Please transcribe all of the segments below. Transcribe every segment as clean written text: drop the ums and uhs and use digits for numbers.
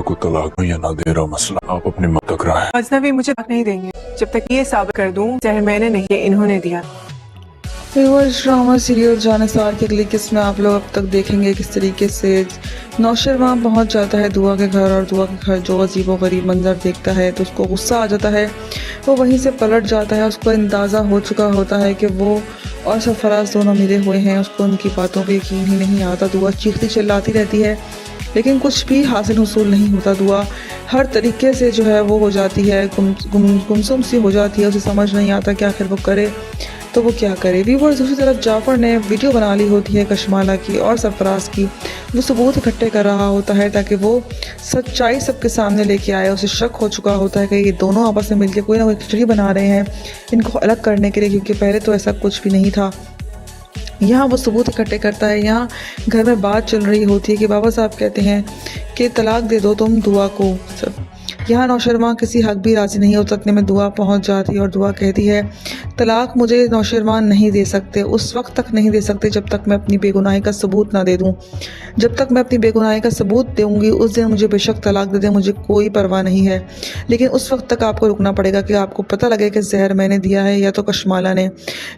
को तलाक मुहैया ना दे रहा मसला आप अपनी मत तक रहा है। अजनबी मुझे तलाक नहीं देंगे जब तक ये साबित कर दूं जहर मैंने नहीं ये इन्होंने दिया। व्यूअर्स, ड्रामा सीरियल जानिसार की अगली किस्त में आप लोग अब तक देखेंगे किस तरीके से नौशर वहाँ पहुँच जाता है दुआ के घर, और दुआ के घर जो अजीब व गरीब मंजर देखता है तो उसको गुस्सा आ जाता है। वो वहीं से पलट जाता है। उसको अंदाज़ा हो चुका होता है कि वो और सरफराज दोनों मिले हुए हैं। उसको उनकी बातों पर यकीन ही नहीं आता। दुआ चीखती चिल्लाती रहती है लेकिन कुछ भी हासिल हुसूल नहीं होता। दुआ हर तरीके से जो है वो हो जाती है, गुमसुम सी हो जाती है। उसे समझ नहीं आता कि आखिर वो करे तो वो क्या करे। व्यूअर्स, दूसरी तरफ जाफ़र ने वीडियो बना ली होती है कशमाला की और सरफराज की। वो सबूत इकट्ठे कर रहा होता है ताकि वो सच्चाई सबके सामने लेके आए। उसे शक हो चुका होता है कि ये दोनों आपस में मिलकर कोई ना कोई खिचड़ी बना रहे हैं इनको अलग करने के लिए, क्योंकि पहले तो ऐसा कुछ भी नहीं था। यहाँ वो सबूत इकट्ठे करता है। यहाँ घर में बात चल रही होती है कि बाबा साहब कहते हैं कि तलाक दे दो तुम दुआ को। सब यहाँ नौशरमा किसी हक भी राज़ी नहीं होता। इतने में दुआ पहुँच जाती है और दुआ कहती है तलाक मुझे नौशरमा नहीं दे सकते, उस वक्त तक नहीं दे सकते जब तक मैं अपनी बेगुनाही का सबूत ना दे दूँ। जब तक मैं अपनी बेगुनाही का सबूत दूँगी उस दिन मुझे बेशक तलाक दे दें, मुझे कोई परवाह नहीं है। लेकिन उस वक्त तक आपको रुकना पड़ेगा कि आपको पता लगे कि जहर मैंने दिया है या तो कशमाला ने।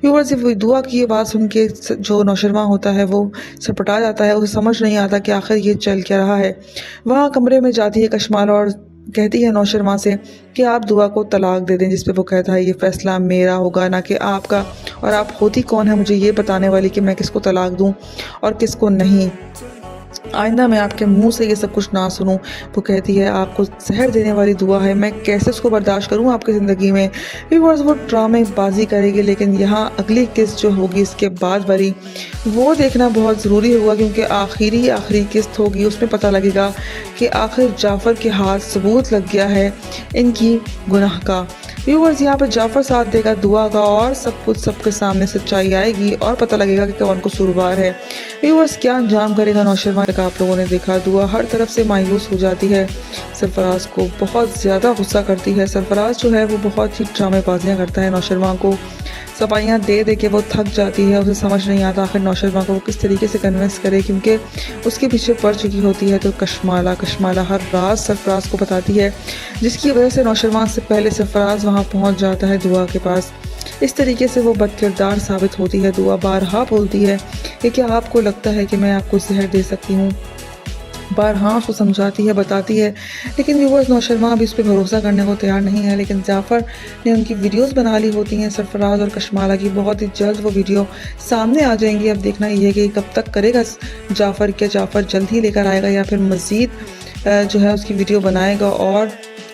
व्यूअर्स, दुआ की ये बात सुन के जो नौशरमा होता है वो सपटा जाता है। उसे समझ नहीं आता कि आखिर ये चल क्या रहा है। वहाँ कमरे में जाती है कशमाला और कहती है नौशरमा से कि आप दुआ को तलाक दे दें, जिस पे वो कहता है ये फ़ैसला मेरा होगा ना कि आपका, और आप होती कौन है मुझे ये बताने वाली कि मैं किसको तलाक दूं और किसको नहीं। आइंदा मैं आपके मुंह से ये सब कुछ ना सुनूं। वो कहती है आपको जहर देने वाली दुआ है, मैं कैसे उसको बर्दाश्त करूं आपकी ज़िंदगी में। व्यूअर्स, वो ड्रामे बाजी करेगी लेकिन यहाँ अगली किस्त जो होगी इसके बाद वाली वो देखना बहुत ज़रूरी होगा, क्योंकि आखिरी किस्त होगी। उसमें पता लगेगा कि आखिर जाफ़र के हाथ सबूत लग गया है इनकी गुनाह का। व्यूअर्स, यहाँ पर जाफ़र साथ देगा दुआ का और सब कुछ सबके सामने सच्चाई आएगी और पता लगेगा कि कौन कसूरवार है। व्यूअर्स, क्या अंजाम करेगा नौशरमा का आप लोगों ने देखा। दुआ हर तरफ से मायूस हो जाती है, सरफराज को बहुत ज़्यादा गुस्सा करती है। सरफराज जो है वो बहुत ही ड्रामेबाजियाँ करता है, नौशरमा को सफाइयाँ दे दे के वो थक जाती है। उसे समझ नहीं आता आखिर नौशरमा को वो किस तरीके से कन्विंस करे, क्योंकि उसके पीछे पड़ चुकी होती है। तो कशमाला हर रात सरफराज को बताती है, जिसकी वजह से नौशरमा से पहले सरफराज वहाँ पहुँच जाता है दुआ के पास। इस तरीके से वो बदकिरदार साबित होती है। दुआ बारहा बोलती है कि क्या आपको लगता है कि मैं आपको जहर दे सकती हूँ। बारहा उसको समझाती है, बताती है, लेकिन व्यूअर्स नौशरमा अभी उस पर भरोसा करने को तैयार नहीं है। लेकिन जाफ़र ने उनकी वीडियोस बना ली होती हैं सरफराज और कशमाला की। बहुत ही जल्द वो वीडियो सामने आ जाएंगी। अब देखना ये है कि कब तक करेगा जाफ़र, क्या जाफ़र जल्द ही लेकर आएगा या फिर मज़ीद जो है उसकी वीडियो बनाएगा और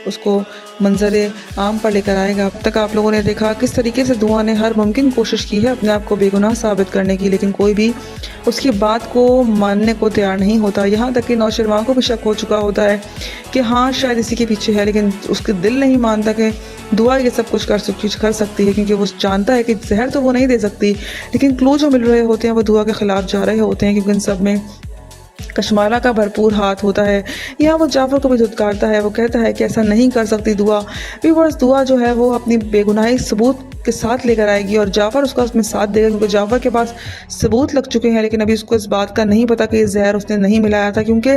उसको मंजर आम पर लेकर आएगा। अब तक आप लोगों ने देखा किस तरीके से दुआ ने हर मुमकिन कोशिश की है अपने आप को बेगुनाह साबित करने की, लेकिन कोई भी उसकी बात को मानने को तैयार नहीं होता। यहाँ तक कि नौशरमा को भी शक हो चुका होता है कि हाँ शायद इसी के पीछे है, लेकिन उसके दिल नहीं मानता कि दुआ ये सब कुछ कर सकती है, क्योंकि वो जानता है कि जहर तो वो नहीं दे सकती। लेकिन क्लू जो मिल रहे होते हैं वो दुआ के ख़िलाफ़ जा रहे होते हैं, क्योंकि इन सब में कशमाला का भरपूर हाथ होता है। यहाँ वो जाफ़र को भी धुतकारता है। वो कहता है कि ऐसा नहीं कर सकती दुआ। व्यूअर्स, दुआ जो है वो अपनी बेगुनाही सबूत के साथ लेकर आएगी और जाफ़र उसका उसमें साथ देगा, क्योंकि जाफ़र के पास सबूत लग चुके हैं। लेकिन अभी उसको इस बात का नहीं पता कि ये जहर उसने नहीं मिलाया था, क्योंकि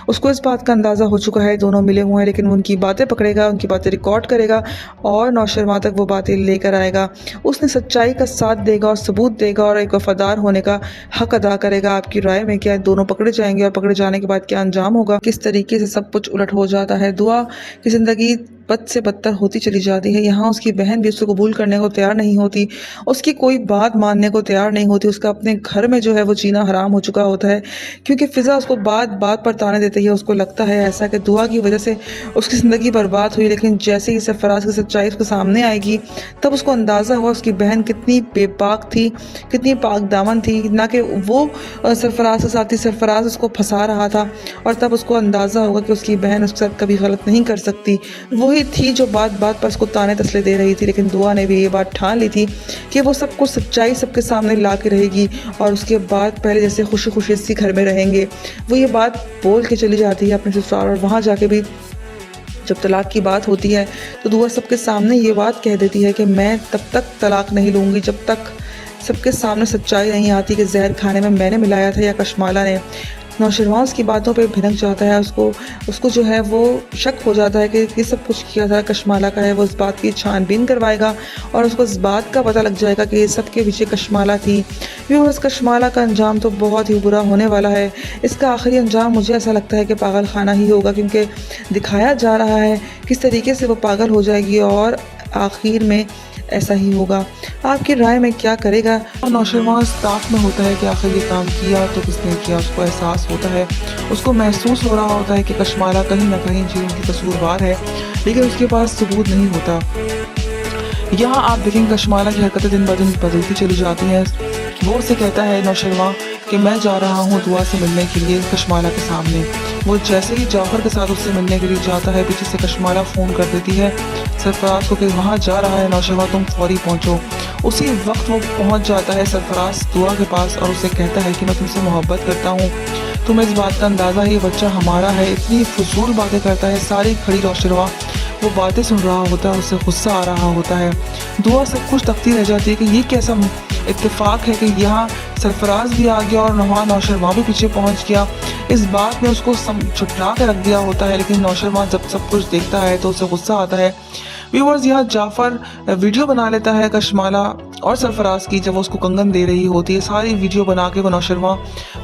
उसको इस बात का अंदाज़ा हो चुका है दोनों मिले हुए हैं। लेकिन वो उनकी बातें पकड़ेगा, उनकी बातें रिकॉर्ड करेगा और नौशरमा तक वो बातें लेकर आएगा। उसने सच्चाई का साथ देगा और सबूत देगा और एक वफादार होने का हक अदा करेगा। आपकी राय में क्या दोनों पकड़े जाएंगे और पकड़े जाने के बाद क्या अंजाम होगा? किस तरीके से सब कुछ उलट हो जाता है। दुआ की ज़िंदगी बद से बदतर होती चली जाती है। यहाँ उसकी बहन भी उसको कबूल करने को तैयार नहीं होती, उसकी कोई बात मानने को तैयार नहीं होती। उसका अपने घर में जो है वो जीना हराम हो चुका होता है, क्योंकि फ़िज़ा उसको बात बात पर ताने देती है। उसको लगता है ऐसा कि दुआ की वजह से उसकी ज़िंदगी बर्बाद हुई। लेकिन जैसे ही सरफराज की सच्चाई उसके सामने आएगी तब उसको अंदाज़ा हुआ उसकी बहन कितनी बेपाक थी, कितनी पाक दामन थी, ना कि वो सरफराज के साथ ही सरफराज उसको फंसा रहा था। और तब उसको अंदाज़ा होगा कि उसकी बहन उसके साथ कभी गलत नहीं कर सकती। वही थी जो बात बात पर उसको ताने तसले दे रही थी। लेकिन दुआ ने भी ये बात ठान ली थी कि वो सब कुछ सच्चाई सबके सामने ला के रहेगी और उसके बाद पहले जैसे खुशी खुशी इसी घर में रहेंगे। वो ये बात बोल के चली जाती है अपने ससुराल, और वहाँ जाके भी जब तलाक की बात होती है तो दुआ सबके सामने ये बात कह देती है कि मैं तब तक तलाक नहीं लूँगी जब तक सबके सामने सच्चाई नहीं आती कि जहर खाने में मैंने मिलाया था या कशमाला ने। नौशरवान उसकी बातों पे भिनक जाता है। उसको जो है वो शक हो जाता है कि ये सब कुछ किया था कशमाला का है। वो इस बात की छानबीन करवाएगा और उसको इस बात का पता लग जाएगा कि ये सब के पीछे कशमाला थी। व्यूअर्स, कशमाला का अंजाम तो बहुत ही बुरा होने वाला है। इसका आखिरी अंजाम मुझे ऐसा लगता है कि पागल खाना ही होगा, क्योंकि दिखाया जा रहा है किस तरीके से वो पागल हो जाएगी और आखिर में ऐसा ही होगा। आपकी राय में क्या करेगा? और नौशरवान स्टाफ में होता है कि आखिर ये काम किया तो किसने किया, उसको एहसास होता है, उसको महसूस हो रहा होता है कि कशमाला कहीं ना कहीं जी उनकी कसूरवार है, लेकिन उसके पास सबूत नहीं होता। यहाँ आप देखेंगे कशमाला की हरकतें दिन ब दिन बदलती चली जाती हैं। वो उससे कहता है नौशरवां कि मैं जा रहा हूँ दुआ से मिलने के लिए कशमाला के सामने। वो जैसे ही जाफर के साथ उससे मिलने के लिए जाता है, पीछे से कशमाला फ़ोन कर देती है सरफराज को कि वहाँ जा रहा है नौशरवां, तुम फौरी पहुँचो। उसी वक्त वो पहुँच जाता है सरफराज दुआ के पास और उसे कहता है कि मैं तुमसे मोहब्बत करता हूँ, तुम्हें इस बात का अंदाज़ा है ये बच्चा हमारा है। इतनी फजूल बातें करता है। सारी खड़ी नौशरवां वो बातें सुन रहा होता है, उससे गुस्सा आ रहा होता है। दुआ सब कुछ तकती रह जाती है कि ये कैसा इत्तेफाक है कि यहाँ सरफराज भी आ गया और नौशरवां भी पीछे पहुँच गया। इस बात ने उसको छुटला के रख दिया होता है, लेकिन नौशरवां जब सब कुछ देखता है तो उसे गुस्सा आता है। व्यूअर्स, यहाँ जाफर वीडियो बना लेता है कशमाला और सरफराज की, जब उसको कंगन दे रही होती है सारी वीडियो बना के वो नौशरवां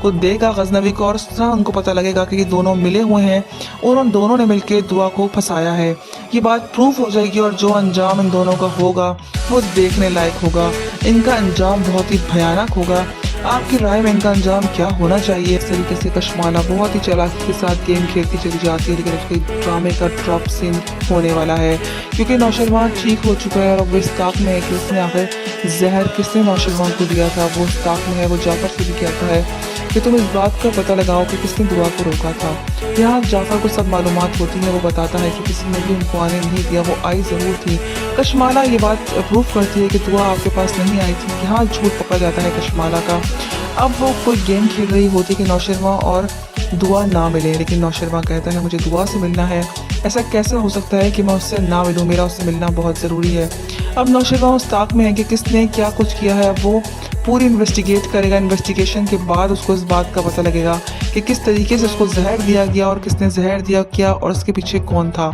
को देगा गजनवी को, और उस तरह उनको पता लगेगा कि ये दोनों मिले हुए हैं और उन दोनों ने मिलकर दुआ को फंसाया है। ये बात प्रूफ हो जाएगी और जो अंजाम इन दोनों का होगा वो देखने लायक होगा। इनका अंजाम बहुत ही भयानक होगा। आपकी राय में इनका अंजाम क्या होना चाहिए? इस तरीके से कशमाला बहुत ही चालाकी के साथ गेम खेलती चली जाती है, लेकिन उसके ड्रामे का ड्रॉप सीन होने वाला है, क्योंकि नौशरवां ठीक हो चुका है और वो इस ताक में है कि उसने आखिर जहर किसने नौशरवां को दिया था। वो इस ताक में है, वो जाफर से भी कहता है कि तुम इस बात का पता लगाओ कि किसने दुआ को रोका था। यहाँ जाफर को सब मालूमात होती है। वो बताता है कि किसी ने भी उनको आने नहीं दिया, वो आई ज़रूर थी। कशमाला ये बात प्रूफ करती है कि दुआ आपके पास नहीं आई थी। यहाँ झूठ पकड़ा जाता है कशमाला का। अब वो कोई गेम खेल रही होती कि नौशरवां और दुआ ना मिले, लेकिन नौशरवां कहता है मुझे दुआ से मिलना है। ऐसा कैसे हो सकता है कि मैं उससे ना मिलूँ, मेरा उससे मिलना बहुत ज़रूरी है। अब नौशरवां उस ताक में है कि किसने क्या कुछ किया है। अब वो पूरी इन्वेस्टिगेट करेगा। इन्वेस्टिगेशन के बाद उसको इस बात का पता लगेगा कि किस तरीके से उसको जहर दिया गया और किसने जहर दिया क्या और उसके पीछे कौन था।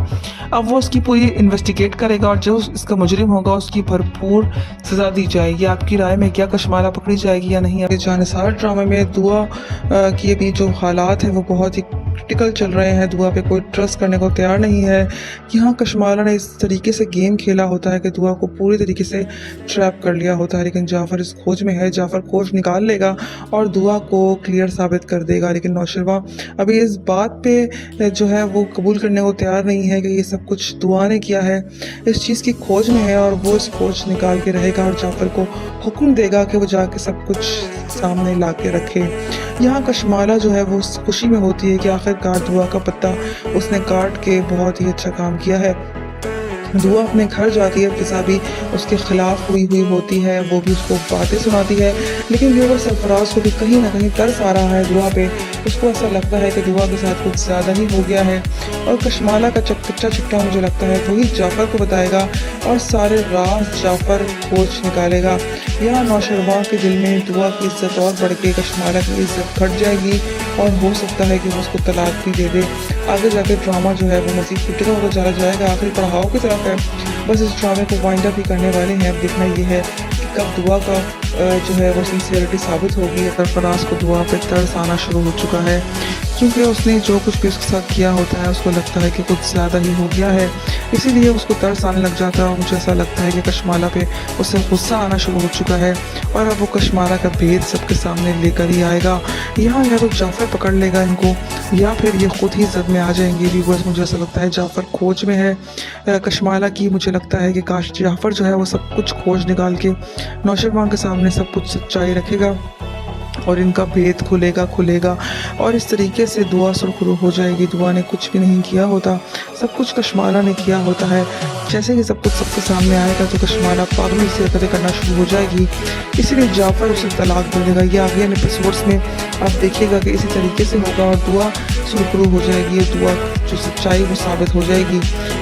अब वो उसकी पूरी इन्वेस्टिगेट करेगा और जो इसका मुजरिम होगा उसकी भरपूर सज़ा दी जाएगी। आपकी राय में क्या कशमाला पकड़ी जाएगी या नहीं? जानिसार ड्रामे में दुआ की अभी जो हालात हैं वो बहुत ही क्रिटिकल चल रहे हैं। दुआ पे कोई ट्रस्ट करने को तैयार नहीं है। यहाँ कशमाला ने इस तरीके से गेम खेला होता है कि दुआ को पूरी तरीके से ट्रैप कर लिया होता है, लेकिन जाफर इस खोज में है। जाफर खोज निकाल लेगा और दुआ को क्लियर साबित कर देगा, लेकिन नौशरवां अभी इस बात पे जो है वो कबूल करने को तैयार नहीं है कि ये सब कुछ दुआ ने किया है। इस चीज़ की खोज में है और वो इस खोज निकाल के रहेगा और जाफर को हुक्म देगा कि वो जाके सब कुछ सामने ला के रखे। यहाँ कशमाला जो है वो खुशी में होती है कि आखिरकार दुआ का पत्ता उसने काट के बहुत ही अच्छा काम किया है। दुआ अपने घर जाती है, फिजा भी उसके खिलाफ हुई होती है, वो भी उसको बातें सुनाती है, लेकिन व्यूअर सरफराज को भी कहीं ना कहीं तरस आ रहा है दुआ पे। उसको ऐसा लगता है कि दुआ के साथ कुछ ज़्यादा ही हो गया है और कशमाला का कच्चा चिट्टा मुझे लगता है वही जाफर को बताएगा और सारे राज जाफर खोज निकालेगा। यहाँ नौशरवां के दिल में दुआ की इज्जत और बढ़ के कशमाला की इज्जत घट जाएगी और हो सकता है कि वो उसको तलाक भी दे दे। आगे जाके ड्रामा जो है वो मज़ीद क्रिटिकल होता चला जाएगा, आखिर पड़ाव की तरफ है। बस इस ड्रामे को वाइंड अप ही करने वाले हैं। अब देखना ये है कि कब दुआ का जो है वो सिंसियरिटी साबित होगी। सरफराज को दुआ पे तरस आना शुरू हो चुका है, क्योंकि उसने जो कुछ भी उसके साथ किया होता है उसको लगता है कि कुछ ज़्यादा ही हो गया है, इसीलिए उसको तरस आने लग जाता है। और मुझे ऐसा लगता है कि कशमाला पे उससे गुस्सा आना शुरू हो चुका है और अब वो कशमाला का भेद सबके सामने लेकर ही आएगा। यहाँ या तो जाफर पकड़ लेगा इनको या फिर ये खुद ही जद में आ जाएंगे। व्यूअर्स, मुझे ऐसा लगता है जाफर खोज में है कशमाला की। मुझे लगता है कि काश जाफर जो है वो सब कुछ खोज निकाल के नौशरवां के सामने सब कुछ सच्चाई रखेगा और इनका भेद खुलेगा और इस तरीके से दुआ सुरखरू हो जाएगी। दुआ ने कुछ भी नहीं किया होता, सब कुछ कशमाला ने किया होता है। जैसे ही सब कुछ सबके सामने आएगा तो कशमाला पागलों से हरकतें करना शुरू हो जाएगी, इसीलिए जाफर उसे तलाक दे देगा। ये आगे एपिसोड्स में आप देखिएगा कि इसी तरीके से होगा और दुआ सुरखरू हो जाएगी। दुआ जो सच्चाई वो साबित हो जाएगी।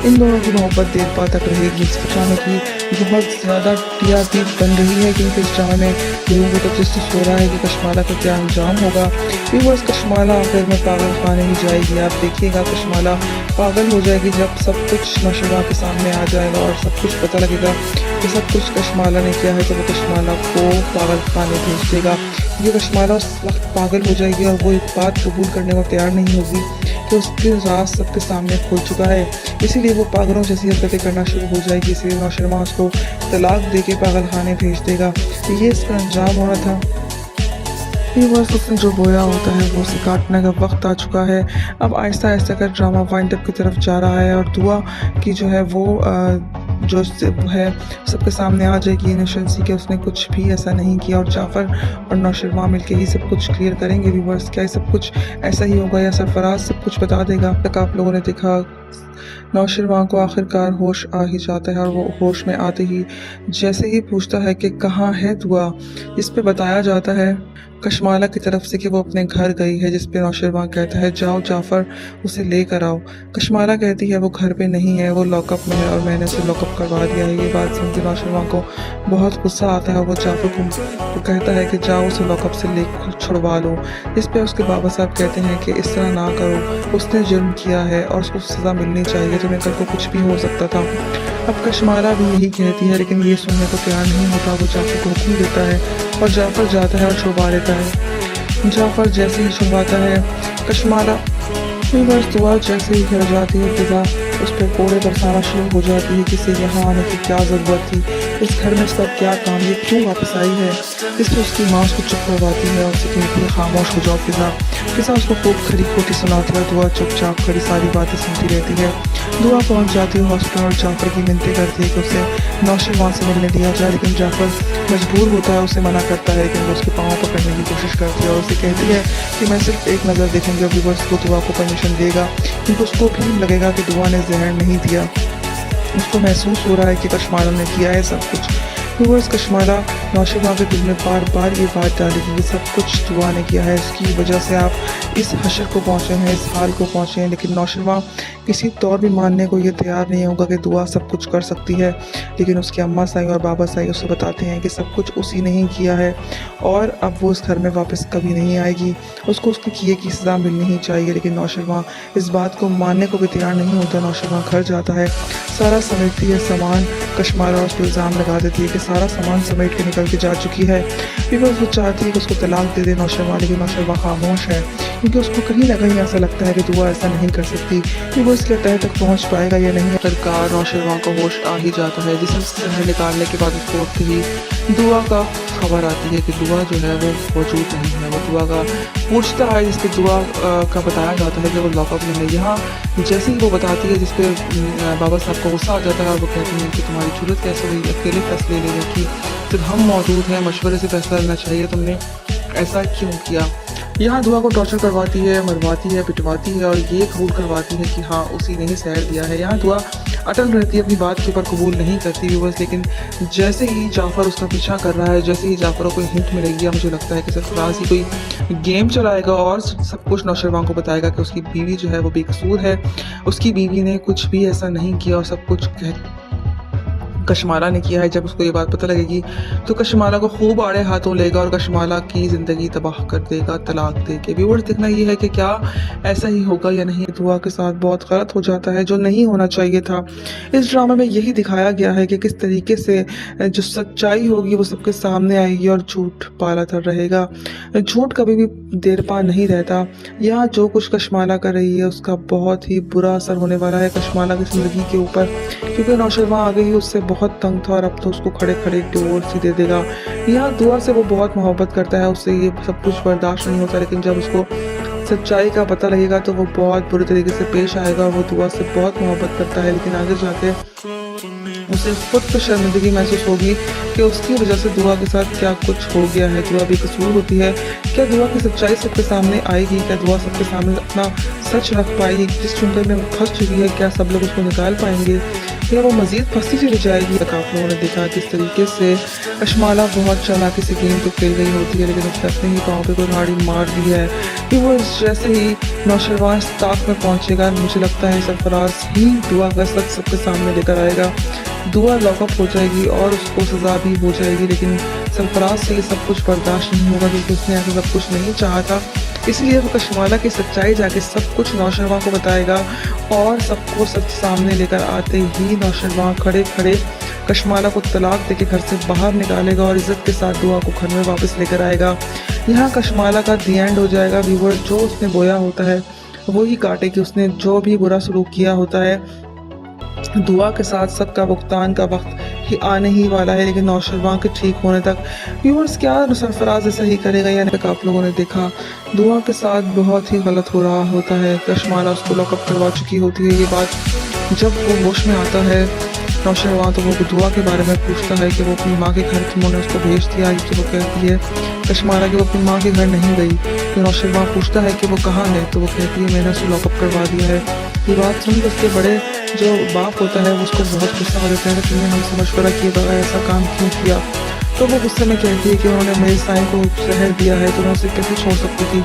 इन दोनों की मोहब्बत देर पा तक रहेगी। इस ड्रामे की बहुत ज़्यादा टीआरपी बन रही है क्योंकि इस ड्रामे में लोगों को तो जिससे सो रहा है कि कशमाला का क्या अंजाम होगा। व्यूअर्स, कशमाला आखिर में पागल खाने ही जाएगी। आप देखिएगा कशमाला पागल हो जाएगी जब सब कुछ नौशरवां के सामने आ जाएगा और सब कुछ पता लगेगा कि सब कुछ कशमाला ने किया है। तो वो कशमाला को पागल खाने भेज देगा। ये कशमाला उस वक्त पागल हो जाएगी और वो एक बात कबूल करने को तैयार नहीं होगी कि उसके राज सबके सामने खुल चुका है। इसीलिए वो पागलों जैसी हरकतें करना शुरू हो जाएगी। इसलिए नौशरमा उसको तलाक दे के पागल खाने भेज देगा। ये इसका अंजाम होना था। व्यूअर्स, उसने जो बोया होता है वो उसे काटने का वक्त आ चुका है। अब आहिस्ता आहिस्ता कर ड्रामा वाइंड अप की तरफ जा रहा है और दुआ की जो है वो जो है सबके सामने आ जाएगी इनोसेंसी के उसने कुछ भी ऐसा नहीं किया और जाफ़र और नौशरमा मिलके ही सब कुछ क्लियर करेंगे। व्यूअर्स, क्या ये सब कुछ ऐसा ही होगा या सरफराज सब कुछ बता देगा? तक आप लोगों ने देखा नौशरमा को आखिरकार होश आ ही जाता है और वो होश में आते ही जैसे ही पूछता है कि कहाँ है दुआ, इस पे बताया जाता है कशमाला की तरफ से कि वो अपने घर गई है, जिस पे नौशरमा कहता है जाओ जाफ़र उसे लेकर आओ। कशमाला कहती है वो घर पे नहीं है, वो लॉकअप में है और मैंने उसे लॉकअप करवा दिया है। ये बात सुन के नौशरमा को बहुत गुस्सा आता है और वो जाफ़र को कहता है कि जाओ उसे लॉकअप से ले छुड़वा लो। इस पे उसके बाबा साहब कहते हैं कि इस तरह ना करो, उसने जुर्म किया है और उसको सज़ा मिलनी चाहिए, तुम्हें कल को कुछ भी हो सकता था। अब कशमाला भी यही कहती है लेकिन ये सुनने को तैयार नहीं होता। वो जाफ़र को हुक्म देता है और जाफ़र जाता है और छुड़वा लेता है। जाफ़र जैसे ही छुड़वाता है कशमाला बस दुआ जैसे ही घर जाती है फिजा उस पर कोड़े बरसाना शुरू हो जाती है कि इसे यहाँ आने की क्या ज़रूरत थी, इस घर में उसका क्या काम, ये क्यों वापस आई है। इससे उसकी माँ उसको चुप करवाती है और उसे कहती है खामोश हो जाओ फिजा। फिजा उसको खूब खरी खोटी सुनाती है। दुआ चुपचाप खरी सारी बातें सुनती रहती है। दुआ पहुँच जाती है हॉस्पिटल और जाफ़र की मिन्नतें करती है कि उसे नौशरमा से मिलने दिया जाए, लेकिन जाफ़र मजबूर होता है, उसे मना करता है लेकिन वो उसके पाँव पकड़ने की कोशिश करती है और उसे कहती है कि मैं सिर्फ एक नज़र देखूंगी। अभी वर्ष को दुआ को परमिशन देगा क्योंकि उसको भी लगेगा कि दुआ ने जहर नहीं दिया। उसको महसूस हो रहा है कि कशमाला ने किया है सब कुछ। व्यूअर्स, कशमाला नौशरमा के दिल में बार बार ये बात डालेगी कि सब कुछ दुआ ने किया है, इसकी वजह से आप इस हशर को पहुँचे हैं, इस हाल को पहुँचे हैं। लेकिन नौशरमा किसी तौर भी मानने को ये तैयार नहीं होगा कि दुआ सब कुछ कर सकती है। लेकिन उसकी अम्मा साई और बाबा साई उसे बताते हैं कि सब कुछ उसी ने ही किया है और अब वो इस घर में वापस कभी नहीं आएगी, उसको उसके किए की सज़ा मिलनी ही चाहिए। लेकिन नौशरमा इस बात को मानने को भी तैयार नहीं होता। नौशरमा घर जाता है, सारा समेटती है सामान। कशमाला उस पर इल्ज़ाम लगा देती है कि सारा सामान समेट के निकल के जा चुकी है। फिर वो चाहती है कि उसको तलाक दे दे नौशरमा, लेकिन नौशरमा खामोश है क्योंकि उसको कहीं ना कहीं ऐसा लगता है कि दुआ ऐसा नहीं कर सकती। फिर वो इसके तह तक पहुंच पाएगा या नहीं। सरकार नौशरमा को होश आ ही जाता है। जिसम से जहर निकालने के बाद उसको उठते ही दुआ का खबर आती है कि दुआ जो है वो मौजूद नहीं है। वो दुआ का पूछता है जिसपे दुआ का बताया जाता है कि वो लॉकअप में है। यहाँ जैसे ही वो बताती है जिसपे बाबा साहब को गुस्सा आ जाता है और वो कहते हैं कि तुम्हारी जरूरत कैसे हुई अकेले फैसले लेने की, जब हम मौजूद हैं मशवरे से फैसला लेना चाहिए, तुमने ऐसा क्यों किया। यहाँ दुआ को टॉर्चर करवाती है, मरवाती है, पिटवाती है और ये कबूल करवाती है कि हाँ उसी ने ही सहर दिया है। यहाँ दुआ अटल रहती है, अपनी बात के ऊपर कबूल नहीं करती व्यूअर्स। लेकिन जैसे ही जाफ़र उसका पीछा कर रहा है, जैसे ही जाफ़र को कोई हिंट मिलेगी, मुझे लगता है कि सरफराज ही कोई गेम चलाएगा और सब कुछ नौशरमा को बताएगा कि उसकी बीवी जो है वो बेकसूर है, उसकी बीवी ने कुछ भी ऐसा नहीं किया और सब कुछ कशमाला ने किया है। जब उसको ये बात पता लगेगी तो कशमाला को खूब आड़े हाथों लेगा और कशमाला की ज़िंदगी तबाह कर देगा तलाक दे के। व्यूअर्स, देखना ये है कि क्या ऐसा ही होगा या नहीं। दुआ के साथ बहुत गलत हो जाता है जो नहीं होना चाहिए था। इस ड्रामा में यही दिखाया गया है कि किस तरीके से जो सच्चाई होगी वो सबके सामने आएगी और झूठ पालातर रहेगा। झूठ कभी भी देर पा नहीं रहता। यहाँ जो कुछ कशमाला कर रही है उसका बहुत ही बुरा असर होने वाला है कशमाला की ज़िंदगी के ऊपर, क्योंकि नौशरमा आ गई उससे बहुत तंग था और अब तो उसको खड़े खड़े डिवोर्स ही दे देगा। यहाँ दुआ से वो बहुत मोहब्बत करता है, उससे ये सब कुछ बर्दाश्त नहीं होता। लेकिन जब उसको सच्चाई का पता लगेगा तो वो बहुत बुरे तरीके से पेश आएगा और वो दुआ से बहुत मोहब्बत करता है। लेकिन आगे जाके उसे खुद तो शर्मिंदगी महसूस होगी कि उसकी वजह से दुआ के साथ क्या कुछ हो गया है। दुआ बेकसूर होती है। क्या दुआ की सच्चाई सबके सामने आएगी? क्या दुआ सबके सामने अपना सच रख पाएगी? जिस चुंगल में फंस चुकी है क्या सब लोग उसको निकाल पाएंगे या वो मज़ीद फंसती चली जाएगी? तक आप लोगों ने देखा किस तरीके से कशमाला बहुत चालाकी से गेम तो खेल गई होती है, लेकिन उसने अपने ही पाँव पे कोई गाड़ी मार दी है कि वो जैसे ही नौशरवान ताक में पहुंचेगा, मुझे लगता है सरफराज ही दुआ का सच सबके सामने लेकर आएगा। दुआ लॉकअप हो जाएगी और उसको सज़ा भी हो जाएगी, लेकिन सरफराज से ये सब कुछ बर्दाश्त नहीं होगा क्योंकि उसने ऐसा सब कुछ नहीं चाहा था। इसलिए वो कशमाला की सच्चाई जाके सब कुछ नौशरवां को बताएगा और सबको सच सामने लेकर आते ही नौशरवां खड़े खड़े कशमाला को तलाक देके घर से बाहर निकालेगा और इज्जत के साथ दुआ को घर में वापस लेकर आएगा। यहाँ कशमाला का दी एंड हो जाएगा। व्यूवर, जो उसने बोया होता है वही काटे कि उसने जो भी बुरा सलूक किया होता है। दुआ के साथ सबका भुगतान का वक्त ही आने ही वाला है, लेकिन नौशरवां के ठीक होने तक व्यूअर्स क्या सरफराज ऐसा ही करेगा या नहीं, आप लोगों ने देखा दुआ के साथ बहुत ही गलत हो रहा होता है। कशमाला उसको लॉकअप करवा चुकी होती है। ये बात जब वो होश में आता है नौशरवां तो वो दुआ के बारे में पूछता है कि वो अपनी माँ के घर तुमने उसको भेज दिया, तो वो कहती है कशमाला कि वो अपनी माँ के घर नहीं गई। तो नौशरवां पूछता है कि वो कहाँ है, तो वो कहती है मैंने उसको लॉकअप करवा दिया है। ये बात सुन के उसके बड़े जो बाप होता है उसको बहुत गुस्सा हो जाता है कि तुमने हमसे मशवरा किए बगैर ऐसा काम क्यों किया। तो वो गुस्से में कहती है कि उन्होंने मेरे साईं को जहर दिया है तो मैं उसे कैसे छोड़ सकती थी।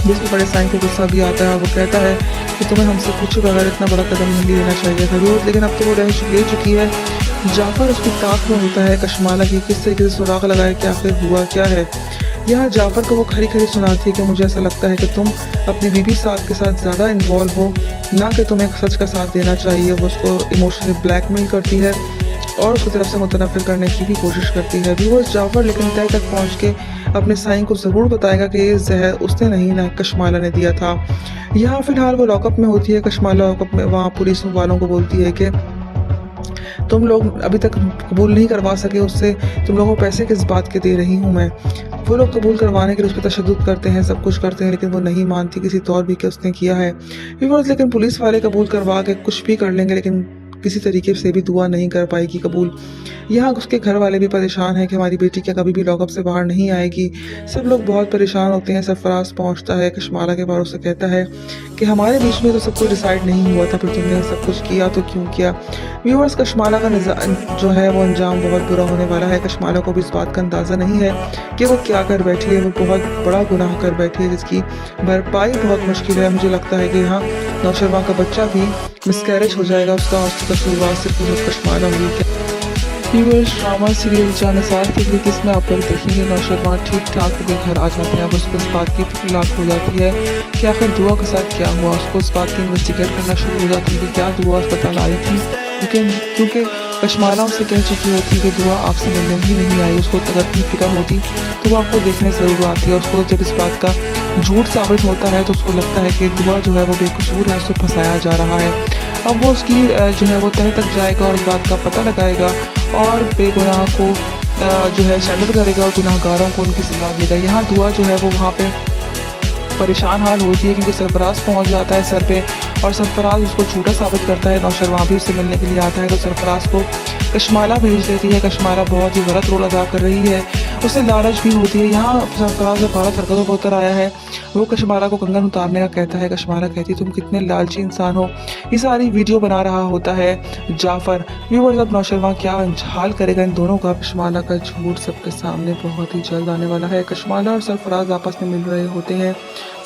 जिसमें बड़े साईं को गुस्सा भी आता है। वो कहता है कि तुम्हें हमसे पूछे बगैर इतना बड़ा कदम नहीं लेना चाहिए था रोज, लेकिन अब तो वो ले चुकी है। जाफर उसकी ताक में होता है कशमाला की किस तरीके से सुराग लगाए कि आखिर हुआ क्या है। यहाँ जाफर को वो खरी खरी सुनाती है कि मुझे ऐसा लगता है कि तुम अपनी बीबी साहब के साथ ज़्यादा इन्वॉल्व हो, ना कि तुम्हें सच का साथ देना चाहिए। वो उसको इमोशनली ब्लैकमेल करती है और उसकी तरफ से मुतनफ़िर करने की भी कोशिश करती है। व्यूअर्स, जाफर लेकिन तय तक पहुँच के अपने साईं को ज़रूर बताएगा कि ये जहर उसने नहीं ना कशमाला ने दिया था। यहाँ फ़िलहाल वो लॉकअप में होती है। कशमाला लॉकअप में वहाँ पुलिस वालों को बोलती है कि तुम लोग अभी तक कबूल नहीं करवा सके उससे, तुम लोगों को पैसे किस बात के दे रही हूँ मैं। वो लोग कबूल करवाने के लिए उस पर तशद्दुद करते हैं, सब कुछ करते हैं, लेकिन वो नहीं मानती किसी तौर भी कि उसने किया है। व्यूअर्स, लेकिन पुलिस वाले कबूल करवा के कुछ भी कर लेंगे, लेकिन किसी तरीके से भी दुआ नहीं कर पाएगी कबूल। यहाँ उसके घर वाले भी परेशान हैं कि हमारी बेटी क्या कभी भी लॉकअप से बाहर नहीं आएगी। सब लोग बहुत परेशान होते हैं। सरफराज पहुँचता है कशमाला के पास, उससे कहता है कि हमारे बीच में तो सब कुछ डिसाइड नहीं हुआ था, फिर तुमने सब कुछ किया तो क्यों किया। व्यूअर्स, कशमाला का जो है वो अंजाम बहुत बुरा होने वाला है। कशमाला को भी इस बात का अंदाज़ा नहीं है कि वो क्या कर बैठी है। वो बहुत बड़ा गुनाह कर बैठी है जिसकी भरपाई बहुत मुश्किल है। मुझे लगता है कि यहाँ नौशरवां का बच्चा भी मिसकैरेज हो जाएगा उसका, उसका कसूरवार सिर्फ कशमाला हुई है। व्यूअर्स, ड्रामा सीरियल जानसार के लिए किसमें आप लोग देखेंगे नौशरवां ठीक ठाक होकर घर आ जाते हैं। अब उसको इस बात की इत्तला हो जाती है कि आखिर दुआ के साथ क्या हुआ। उसको इस बात की इन्वेस्टिगेट करना शुरू हो जाती है कि क्या दुआ अस्पताल आई थी, क्योंकि कशमाला उससे कह चुकी होती है कि दुआ आपसे मिलने ही नहीं आई। उसको अगर इतनी फिक्र होती तो वो आपको देखने ज़रूर आती है। उसको जब इस बात का झूठ साबित होता है तो उसको लगता है कि दुआ जो है वो बेकसूर है, उसको फंसाया जा रहा है। अब वो उसकी जो है वो तह तक जाएगा और इस बात का पता लगाएगा और बेगुनाह को जो है शर्मिंदा करेगा और गुनाहगारों को उनकी सजा देगा। यहाँ दुआ जो है वो वहाँ पे परेशान हाल होती है क्योंकि सरफराज पहुँच जाता है सर पे और सरफराज उसको झूठा साबित करता है। नौशरवां भी उससे मिलने के लिए आता है तो सरफराज को कशमाला भेज देती है। कशमाला बहुत ही गलत रोल अदा कर रही है, उसे लालच भी होती है। यहाँ सरफराज में भारत हरकतों पर उतर आया है। वो कशमाला को कंगन उतारने का कहता है। कशमाला कहती है तुम कितने लालची इंसान हो। ये सारी वीडियो बना रहा होता है जाफर। व्यूअर्स, अब नौशरवां क्या हाल करेगा इन दोनों का। कशमाला का झूठ सबके सामने बहुत ही जल्द आने वाला है। कशमाला और सरफराज आपस में मिल रहे होते हैं।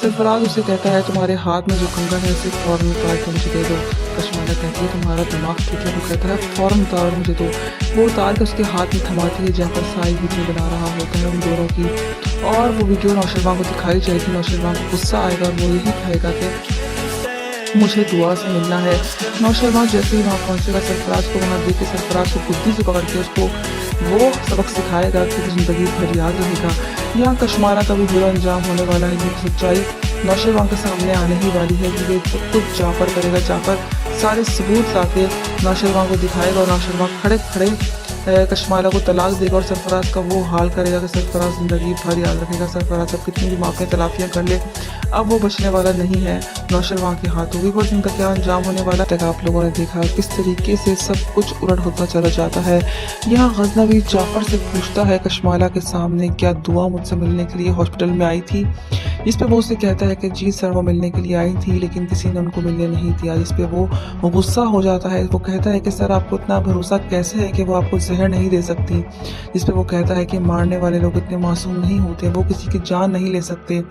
सरफराज उसे कहता है तुम्हारे हाथ में जो कंगन है उसे फ़ौरन उतार के मुझे दे दो। कशमाला कहती है तुम्हारा दिमाग ठीक है। वो कहता है फ़ौरन उतार मुझे दो। वो उतार के उसके हाथ में थमाती है। जाफर सारी वीडियो बना रहा होता है उन दोनों की और वो वीडियो नौशरवां को दिखाई जाएगी। नौशरवां को गुस्सा आएगा और वो यही कहेगा कि मुझे दुआ से मिलना है। नौशरवां जैसे ही वहाँ पहुँचेगा सरफराज को वहाँ देख के सरफराज को बुद्धि से पकड़ के उसको वो सबक सिखाएगा कि ज़िंदगी भर याद रहेगा। यहाँ कशमाला का भी बुरा अंजाम होने वाला है। ये सच्चाई नौशरवां के सामने आने ही वाली है कि ये सब कुछ जाफर करेगा। जाफर सारे सबूत लाके नौशरवां को दिखाएगा और नौशरवां खड़े खड़े कशमाला को तलाक देगा और सरफराज का वो हाल करेगा कि सरफराज ज़िंदगी भर याद रखेगा। सरफराज अब कितनी भी माफ़ियाँ तलाफियाँ कर ले अब वो बचने वाला नहीं है नौशरवां के हाथों। भी बस इनका क्या अंजाम होने वाला है आप लोगों ने देखा किस तरीके से सब कुछ उलट होता चला जाता है। यहाँ गजनवी जाफर से पूछता है कशमाला के सामने क्या दुआ मुझसे मिलने के लिए हॉस्पिटल में आई थी। जिस पे वो उससे कहता है कि जी सर वो मिलने के लिए आई थी लेकिन किसी ने उनको मिलने नहीं दिया। जिस पे वो गुस्सा हो जाता है। वो कहता है कि सर आपको इतना भरोसा कैसे है कि वो आपको जहर नहीं दे सकती। जिस पे वो कहता है कि मारने वाले लोग इतने मासूम नहीं होते, वो किसी की जान नहीं ले सकते।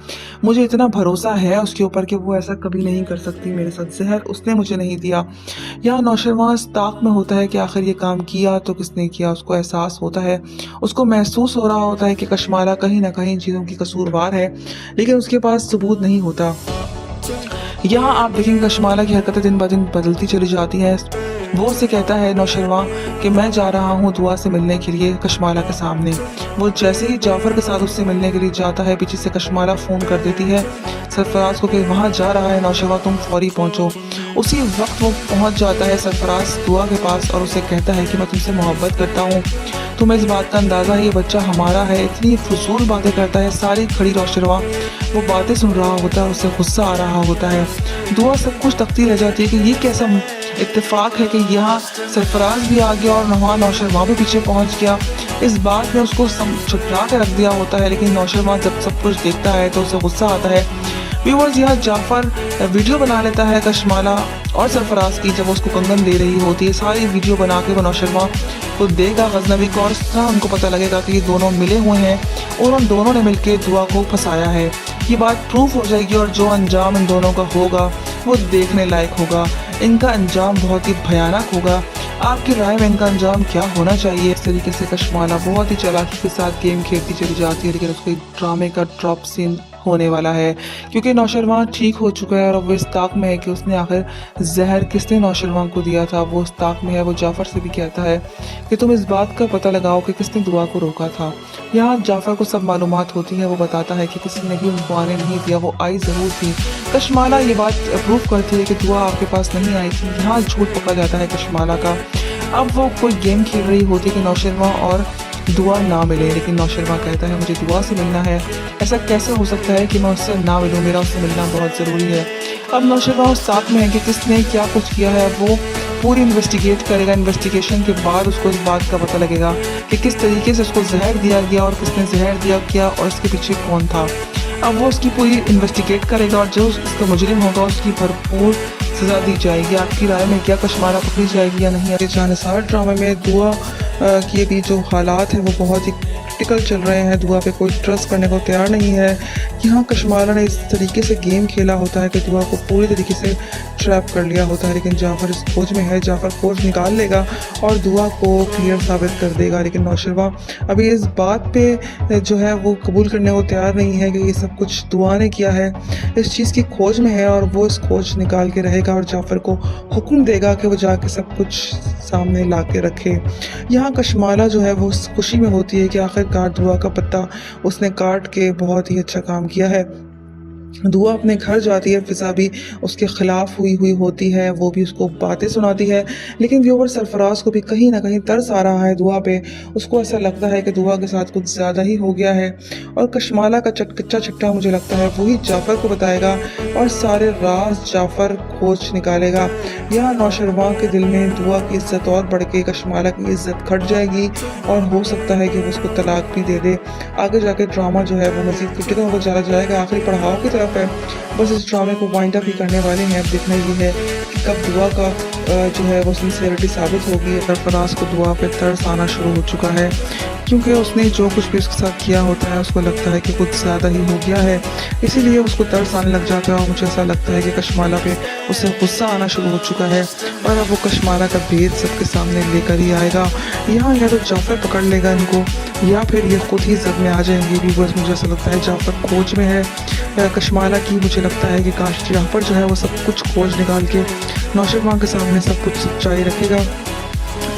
मुझे इतना भरोसा है उसके ऊपर कि वो ऐसा कभी नहीं कर सकती मेरे साथ, जहर उसने मुझे नहीं दिया। यहाँ नौशरवां इस ताक में होता है कि आखिर ये काम किया तो किसने किया। उसको एहसास होता है, उसको महसूस हो रहा होता है कि कशमाला कहीं ना कहीं चीज़ों की कसूरवार है, लेकिन उसके पास सबूत नहीं होता। यहाँ आप देखेंगे कशमाला की हरकतें दिन ब दिन बदलती चली जाती हैं। वो उससे कहता है नौशरवां कि मैं जा रहा हूँ दुआ से मिलने के लिए कशमाला के सामने। वो जैसे ही जाफ़र के साथ उससे मिलने के लिए जाता है, पीछे से कशमाला फ़ोन कर देती है सरफराज को कि वहाँ जा रहा है नौशरवां, तुम फौरी पहुँचो। उसी वक्त वो पहुँच जाता है सरफराज दुआ के पास और उसे कहता है कि मैं तुमसे मोहब्बत करता हूँ, तुम्हें इस बात का अंदाज़ा है ये बच्चा हमारा है। इतनी फजूल बातें करता है। सारी खड़ी नौशरवां वो बातें सुन रहा होता है, उससे गुस्सा आ रहा होता है। दुआ सब कुछ तकती रह जाती है कि ये कैसा इत्तेफाक है कि यहाँ सरफराज भी आ गया और वहाँ नौशरवां भी पीछे पहुँच गया। इस बात में उसको छुपा के रख दिया होता है, लेकिन नौशरवां जब सब कुछ देखता है तो उसे गुस्सा आता है। व्यूअर्स, यहाँ जाफ़र वीडियो बना लेता है कशमाला और सरफराज की, जब उसको कंगन दे रही होती है। सारी वीडियो बना के वो नौशरवां को देगा गजनबी को, और इस तरह उनको पता लगेगा कि ये दोनों मिले हुए हैं और उन दोनों ने मिलकर दुआ को फंसाया है। ये बात प्रूफ हो जाएगी और जो अंजाम इन दोनों का होगा वो देखने लायक होगा। इनका अंजाम बहुत ही भयानक होगा। आपकी राय में इनका अंजाम क्या होना चाहिए? इस तरीके से कशमाला बहुत ही चालाकी के साथ गेम खेलती चली जाती है, लेकिन उसको ड्रामे का ड्रॉप सीन होने वाला है क्योंकि नौशरवां ठीक हो चुका है और वो इस ताक में है कि उसने आखिर जहर किसने नौशरवां को दिया था। वो इस ताक में है। वो जाफ़र से भी कहता है कि तुम इस बात का पता लगाओ कि किसने दुआ को रोका था। यहाँ जाफ़र को सब मालूमात होती है। वो बताता है कि किसी ने भी उनको आने नहीं दिया, वो आई ज़रूर थी। कशमाला ये बात प्रूफ करती है कि दुआ आपके पास नहीं आई थी। यहाँ झूठ पकड़ा जाता है कशमाला का। अब वो कोई गेम खेल रही होती है कि नौशरवां और दुआ ना मिले, लेकिन नौशरवां कहता है मुझे दुआ से मिलना है। ऐसा कैसे हो सकता है कि मैं उससे ना मिलूँ, मेरा उससे मिलना बहुत ज़रूरी है। अब नौशरवां उस साथ में है कि किसने क्या कुछ किया है, वो पूरी इन्वेस्टिगेट करेगा। इन्वेस्टिगेशन के बाद उसको इस बात का पता लगेगा कि किस तरीके से उसको जहर दिया गया और किसने जहर दिया किया और इसके पीछे कौन था। अब वो उसकी पूरी इन्वेस्टिगेट करेगा और जो उसका मुजरिम होगा उसकी भरपूर सज़ा दी जाएगी। आपकी राय में क्या कशमाला पकड़ी जाएगी या नहीं? जानिसार ड्रामे में दुआ की भी जो हालात हैं वो बहुत ही क्रिटिकल चल रहे हैं। दुआ पे कोई ट्रस्ट करने को तैयार नहीं है। यहाँ कशमाला ने इस तरीके से गेम खेला होता है कि दुआ को पूरी तरीके से ट्रैप कर लिया होता है, लेकिन जाफ़र इस खोज में है। जाफ़र खोज निकाल लेगा और दुआ को क्लियर साबित कर देगा, लेकिन नौशरवां अभी इस बात पे जो है वो कबूल करने को तैयार नहीं है कि ये सब कुछ दुआ ने किया है। इस चीज़ की खोज में है और वो इस खोज निकाल के रहेगा और जाफ़र को हुक्म देगा कि वो जाके सब कुछ सामने ला के रखे। यहाँ कशमाला जो है वो खुशी में होती है कि आखिरकार दुआ का पत्ता उसने काट के बहुत ही अच्छा काम किया है। दुआ अपने घर जाती है। फ़िज़ा भी उसके ख़िलाफ़ हुई होती है, वो भी उसको बातें सुनाती है, लेकिन व्यूअर सरफराज को भी कहीं ना कहीं तरस आ रहा है दुआ पे। उसको ऐसा लगता है कि दुआ के साथ कुछ ज़्यादा ही हो गया है और कशमाला का कच्चा चिट्ठा मुझे लगता है वही जाफ़र को बताएगा और सारे राज जाफ़र खोज निकालेगा। यहाँ नौशरवां के दिल में दुआ की इज़्ज़त और बढ़ के कशमाला की इज़्ज़त घट जाएगी और हो सकता है कि वो उसको तलाक भी दे दे। आगे जाके ड्रामा जो है वो मज़ीद क्रिटिकल होकर चला जाएगा, आखिरी पड़ाव की तरफ है। बस इस ड्रामे को वाइंड अप ही करने वाले हैं। अब देखना ये है कि कब दुआ का जो है वो सिंसियरिटी साबित होगी। सरफराज को दुआ पे तरस आना शुरू हो चुका है क्योंकि उसने जो कुछ भी उसके साथ किया होता है उसको लगता है कि कुछ ज़्यादा ही हो गया है, इसीलिए उसको तरस आने लग जाता है। और मुझे ऐसा लगता है कि कशमाला पे उसे गुस्सा आना शुरू हो चुका है और अब वो कशमाला का भेद सबके सामने लेकर ही आएगा। यहाँ या तो जाफ़र पकड़ लेगा इनको या फिर ये खुद ही जद में आ जाएंगे। भी बस मुझे ऐसा लगता है जाफ़र खोज में है कशमाला की। मुझे लगता है कि काश जाफ़र जो है वो सब कुछ खोज निकाल के नौशरवां के सामने सब कुछ सच्चाई रखेगा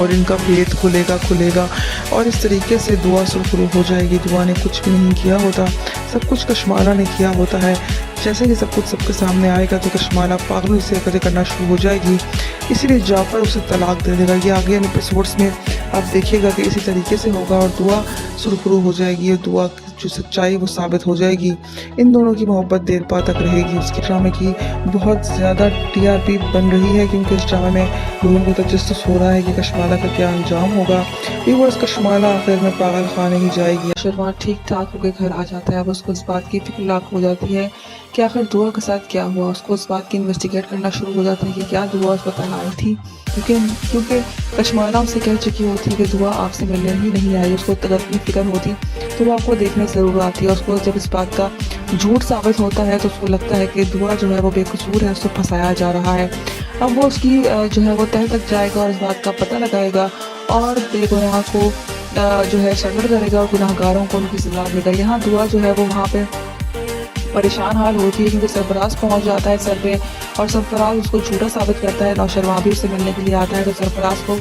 और इनका भेद खुलेगा और इस तरीके से दुआ शुरू हो जाएगी। दुआ ने कुछ भी नहीं किया होता, सब कुछ कशमाला ने किया होता है। जैसे कि सब कुछ सबके सामने आएगा तो कशमाला पागलों से हरकतें करना शुरू हो जाएगी, इसीलिए जाफ़र उसे तलाक दे देगा। ये आगे एपिसोड्स में आप देखिएगा कि इसी तरीके से होगा और दुआ शुरू हो जाएगी। दुआ जो सच्चाई वो साबित हो जाएगी। इन दोनों की मोहब्बत देर पा तक रहेगी। उसके ड्रामे की बहुत ज़्यादा टीआरपी बन रही है क्योंकि इस ड्रामे में लोगों को तजस्सुस हो रहा है कि कशमाला का क्या अंजाम होगा। व्यूअर्स, कशमाला आखिर में पागल खाने ही जाएगी। शर्मा ठीक ठाक होकर घर आ जाता है। अब उसको इस बात की फिक्र लाख हो जाती है कि आखिर दुआ के साथ क्या हुआ। उसको इस बात की इन्वेस्टिगेट करना शुरू हो जाता है कि क्या दुआ अस्पताल आई थी, क्योंकि कशमाला उससे कह चुकी होती है कि दुआ आपसे मिलने ही नहीं आई। उसको अगर इतनी फिक्र होती तो वो आपको देखने ज़रूर आती है। उसको जब इस बात का झूठ साबित होता है तो उसको लगता है कि दुआ जो है वो बेकसूर है, उसको फंसाया जा रहा है। अब वो उसकी जो है वो तह तक जाएगा और इस बात का पता लगाएगा और बेगुनाह को जो है शर्मिंदा करेगा और गुनाहगारों को उनकी सजा देगा। यहाँ दुआ जो है वो वहाँ पे परेशान हाल होती है क्योंकि सरफराज पहुंच जाता है सर पे और सरफराज उसको झूठा साबित करता है। नौशरवां भी उससे मिलने के लिए आता है तो सरफराज को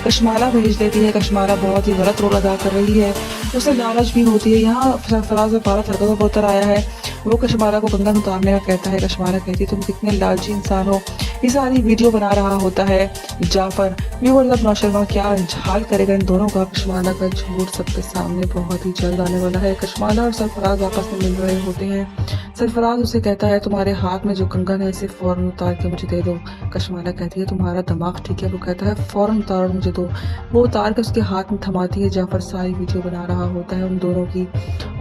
कशमाला भेज देती है। कशमाला बहुत ही गलत रोल अदा कर रही है, उसे लालच भी होती है। यहाँ सरफराज में भारत हरकत उतर आया है। वो कशमाला को कंगन उतारने का कहता है। कशमाला कहती है तुम कितने लालची इंसान हो। ये सारी वीडियो बना रहा होता है जाफर। व्यूअर्स, अब नौशरवां क्या हाल करेगा इन दोनों का। कशमाला का झूठ सबके सामने बहुत ही जल्द आने वाला है। कशमाला और सरफराज आपस में मिल रहे होते हैं। सरफराज उसे कहता है तुम्हारे हाथ में जो कंगन है इसे फौरन उतार के मुझे दे दो। कशमाला कहती है तुम्हारा दिमाग ठीक है। वो कहता है फौरन उतार और मुझे दो। वो उतार के उसके हाथ में थमाती है। जाफर सारी वीडियो बना रहा होता है उन दोनों की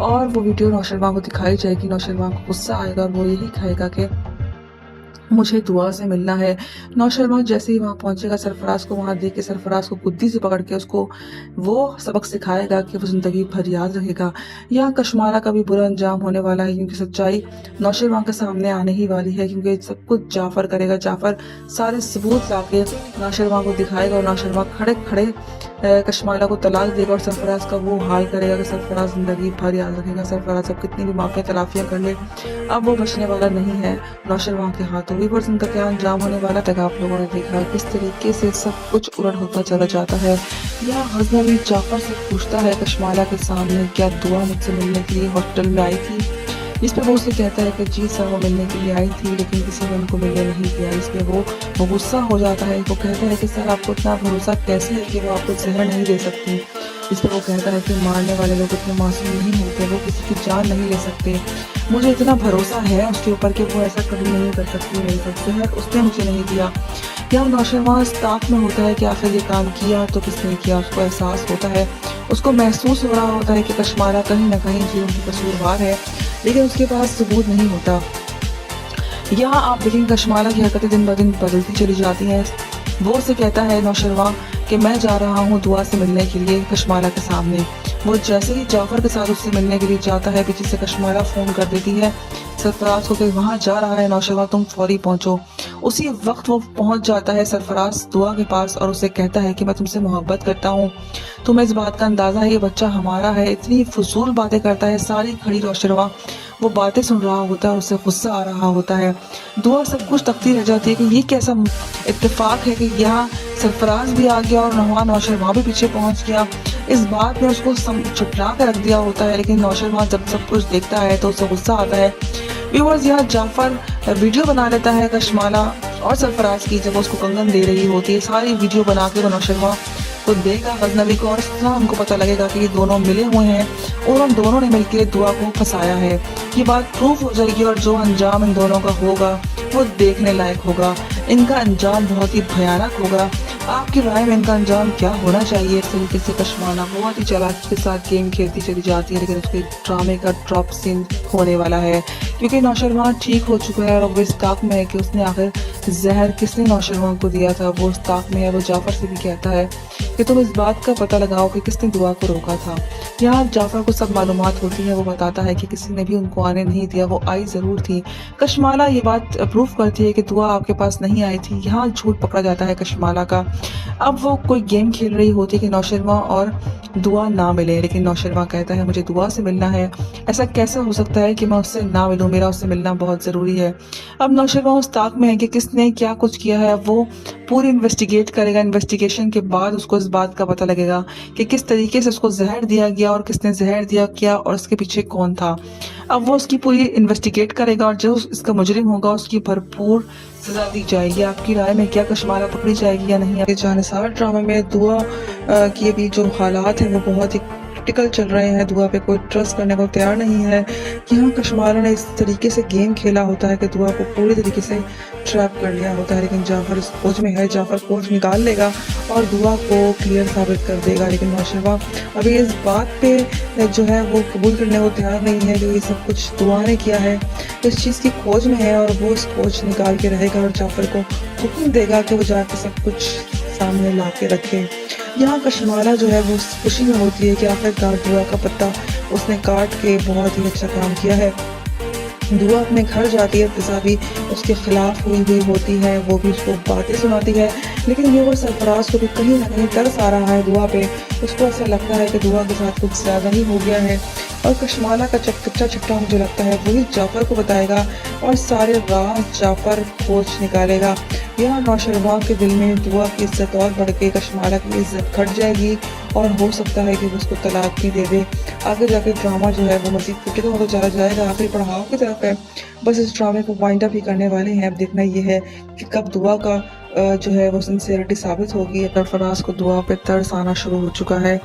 और वो वीडियो नौशरवां को दिखाई जाएगी। नौशरवां को गुस्सा आएगा और वो यही कहेगा कि मुझे दुआ से मिलना है। नौशरवां जैसे ही वहाँ पहुंचेगा सरफराज को वहाँ देख के सरफराज को गुद्दी से पकड़ के उसको वो सबक सिखाएगा कि वो जिंदगी भर याद रखेगा। यहाँ कशमाला का भी बुरा अंजाम होने वाला है क्योंकि सच्चाई नौशरवां के सामने आने ही वाली है क्योंकि सब कुछ जाफर करेगा। जाफर सारे सबूत लाके नौशरवां को दिखाएगा और नौशरवां खड़े खड़े कशमाला को तलाक देगा और सरफराज का वो हाल करेगा कि सरफराज जिंदगी भर याद रखेगा। सरफराज अब कितनी भी माफिया तलाफियाँ कर ले अब वो बचने वाला नहीं है नौशरवां के हाथों। व्यूअर्स, उनका क्या अंजाम होने वाला तक आप लोगों ने देखा किस तरीके से सब कुछ उलट होता चला जाता है। यहाँ गजनवी जाफर से पूछता है कशमाला के सामने क्या दुआ मुझसे मिलने के लिए हॉस्पिटल में आई थी। इस पर वो उसे कहता है कि जी सर वो मिलने के लिए आई थी लेकिन किसी ने उनको मिलने नहीं दिया। इस पर वो गुस्सा हो जाता है। वो कहता है कि सर आपको इतना भरोसा कैसे है कि वो आपको जहर नहीं दे सकती। इस पर वो कहता है कि मारने वाले लोग इतने मासूम नहीं होते, वो किसी की जान नहीं ले सकते। मुझे इतना भरोसा है उसके ऊपर कि वो ऐसा कभी नहीं कर सकती। नहीं सकते है उसने मुझे नहीं दिया। यहाँ नौशरवां ताक में होता है कि आखिर ये काम किया तो किसने किया। उसको एहसास होता है, उसको महसूस हो रहा होता है कि कशमाला कहीं ना कहीं जीवन की कसूरवार है लेकिन उसके पास सबूत नहीं होता। यहाँ आप देखेंगे कशमाला की हरकतें दिन ब दिन बदलती चली जाती हैं। वो उसे कहता है नौशरवां कि मैं जा रहा हूँ दुआ से मिलने के लिए कशमाला के सामने। वो जैसे ही जाफर के साथ उससे मिलने के लिए जाता है पीछे से कशमाला फ़ोन कर देती है सरफराज को कि वहाँ जा रहा है नौशरवां, तुम फौरी पहुँचो। उसी वक्त वो पहुँच जाता है सरफराज दुआ के पास और उसे कहता है कि मैं तुमसे मोहब्बत करता हूँ, तुम्हें इस बात का अंदाज़ा है ये बच्चा हमारा है। इतनी फजूल बातें करता है। सारी खड़ी नौशरवां वो बातें सुन रहा होता है, उससे गुस्सा आ रहा होता है। दुआ सब कुछ तकती रह जाती है कि ये कैसा इत्तेफाक है कि यहाँ सरफराज भी आ गया और नौशरवां भी पीछे पहुंच गया। इस बात में उसको छुटला कर रख दिया होता है लेकिन नौशरवां जब सब कुछ देखता है तो उसे गुस्सा आता है। व्यूअर्स, यहाँ जाफर वीडियो बना लेता है कशमाला और सरफराज की जब उसको कंगन दे रही होती है। सारी वीडियो बना के वो नौशरवां को देगा गजनवी को और इस तरह उनको पता लगेगा कि ये दोनों मिले हुए हैं और उन दोनों ने मिलकर दुआ को फंसाया है। ये बात प्रूफ हो जाएगी और जो अंजाम इन दोनों का होगा वो देखने लायक होगा। इनका अंजाम बहुत ही भयानक होगा। आपकी राय में इनका अंजाम क्या होना चाहिए। इस तरीके से कशमाला बहुत ही चालाकी के साथ गेम खेलती चली जाती है लेकिन उसके ड्रामे का ड्रॉप सीन होने वाला है क्योंकि नौशरवां ठीक हो चुका है और वो इस ताक में है कि उसने आखिर जहर किसने नौशरवां को दिया था। वो उस ताक में है। वो जाफर से भी कहता है कि तुम इस बात का पता लगाओ कि किसने दुआ को रोका था। यहाँ जाफर को सब मालूमात होती है। वो बताता है कि किसी ने भी उनको आने नहीं दिया, वो आई ज़रूर थी। कशमाला ये बात प्रूफ करती है कि दुआ आपके पास नहीं आई थी। यहाँ झूठ पकड़ा जाता है कशमाला का। अब वो कोई गेम खेल रही होती है कि नौशरवां और दुआ ना मिले लेकिन नौशरवां कहता है मुझे दुआ से मिलना है। ऐसा कैसे हो सकता है कि मैं उससे ना मिलूं, मेरा उससे मिलना बहुत ज़रूरी है। अब नौशरवां उस ताक में है कि किसने क्या कुछ किया है। वो पूरी इन्वेस्टिगेट करेगा। इन्वेस्टिगेशन के बाद उसको इस बात का पता लगेगा कि किस तरीके से उसको जहर दिया गया और किसने जहर दिया किया और उसके पीछे कौन था। अब वो उसकी पूरी इन्वेस्टिगेट करेगा और जो इसका मुजरिम होगा उसकी भरपूर सजा दी जाएगी। आपकी राय में क्या कशमाला पकड़ी जाएगी या नहीं। जानिसार ड्रामा में दुआ की भी जो हालात हैं वो बहुत ही प्रैक्टिकल चल रहे हैं, दुआ पे कोई ट्रस्ट करने को तैयार नहीं है। यहाँ कशमाला ने इस तरीके से गेम खेला होता है कि दुआ को पूरी तरीके से ट्रैप कर लिया होता है, लेकिन जाफर इस खोज में है। जाफर खोज निकाल लेगा और दुआ को क्लियर साबित कर देगा, लेकिन नौशरवा अभी इस बात पे जो है वो कबूल करने को तैयार नहीं है कि ये सब कुछ दुआ ने किया है। इस चीज़ की खोज में है और वो इस खोज निकाल के रहेगा और जाफर को हुक्म देगा कि वो जाके सब कुछ सामने ला के रखे। यहाँ कशमाला जो है वो खुशी में होती है कि आखिरकार दुआ का पत्ता उसने काट के बहुत ही अच्छा काम किया है। दुआ अपने घर जाती है, फिजा भी उसके खिलाफ हुई होती है, वो भी उसको बातें सुनाती है, लेकिन ये वो सरफराज को भी कहीं ना कहीं तरस आ रहा है दुआ पे। उसको ऐसा लगता है कि दुआ के साथ कुछ ज़्यादा ही हो गया है और कशमाला का कच्चा चिट्ठा मुझे लगता है वही जाफर को बताएगा और सारे राज जाफर खोज निकालेगा। यहाँ नौशरवा के दिल में दुआ की इज्जत और बढ़ के कशमाला की इज्जत घट जाएगी और हो सकता है कि वो उसको तलाक भी दे दे। आगे जाके ड्रामा जो है वो मज़ीद क्रिकेट होता चला जाएगा, आखिरी पड़ाव की तरफ है। बस इस ड्रामे को वाइंड अप ही करने वाले हैं। अब देखना ये है कि कब दुआ का जो है वो सिंसियरिटी साबित होगी। अगर फराज को दुआ पे तरस आना शुरू हो चुका है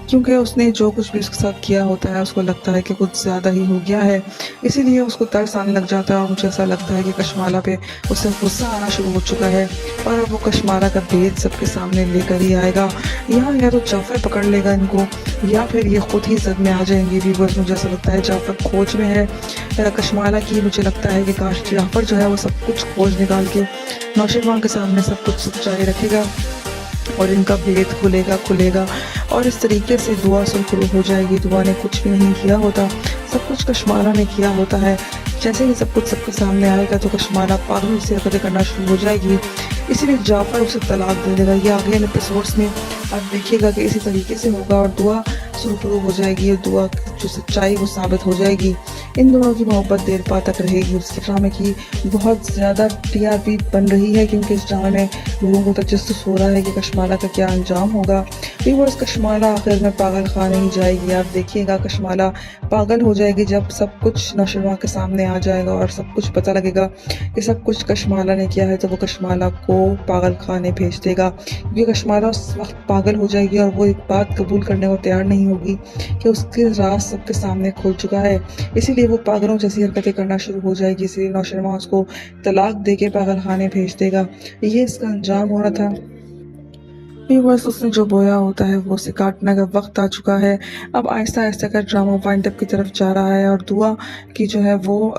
क्योंकि उसने जो कुछ भी उसके साथ किया होता है उसको लगता है कि कुछ ज़्यादा ही हो गया है, इसीलिए उसको तरस आने लग जाता है और मुझे ऐसा लगता है कि कशमाला पे उसे गुस्सा आना शुरू हो चुका है और अब वो कशमाला का भेद सबके सामने लेकर ही आएगा। यहाँ या तो जाफर पकड़ लेगा इनको या फिर ये खुद ही जद में आ जाएंगे व्यूअर्स। मुझे ऐसा लगता है जाफर खोज में है कशमाला की। मुझे लगता है कि काश जाफर जो है वो सब कुछ खोज निकाल के नौशरवा के सामने सब कुछ सच्चाई रखेगा और इनका भेद खुलेगा और इस तरीके से दुआ सुलझ हो जाएगी। दुआ ने कुछ भी नहीं किया होता, सब कुछ कशमाला ने किया होता है। जैसे ही सब कुछ सबके सामने आएगा तो कशमाला पागल से हरकतें करना शुरू हो जाएगी, इसीलिए जाफर उसे तलाक दे देगा। ये आगे एपिसोड्स में आप देखिएगा कि इसी तरीके से होगा और दुआ शुरू हो जाएगी। दुआ जो सच्चाई वो साबित हो जाएगी। इन दोनों की मोहब्बत देर पा तक रहेगी। उस ड्रामे की बहुत ज़्यादा टीआरपी बन रही है क्योंकि इस ड्रामे में लोगों को तजस्सुस हो रहा है कि कशमाला का क्या अंजाम होगा। व्यूअर्स, कशमाला आखिर में पागल खाने ही जाएगी। आप देखिएगा कशमाला पागल हो जाएगी जब सब कुछ नौशरवा के सामने आ जाएगा और सब कुछ पता लगेगा कि सब कुछ कशमाला ने किया है, तो वो कशमाला को पागल खाने भेज देगा क्योंकि कशमाला उस वक्त पागल हो जाएगी और वो एक बात कबूल करने को तैयार नहीं होगी कि उसके राज सबके सामने खुल चुका है। इसीलिए वो पागलों जैसी हरकतें करना शुरू हो जाएगी। इसीलिए नौशरवा उसको तलाक दे के पागल खाने भेज देगा। ये इसका अंजाम होना था। व्यूअर्स, उसने जो बोया होता है वो उसे काटने का वक्त आ चुका है। अब आहिस्ता आहिस्ता का ड्रामा वाइंड अप की तरफ जा रहा है और दुआ की जो है वो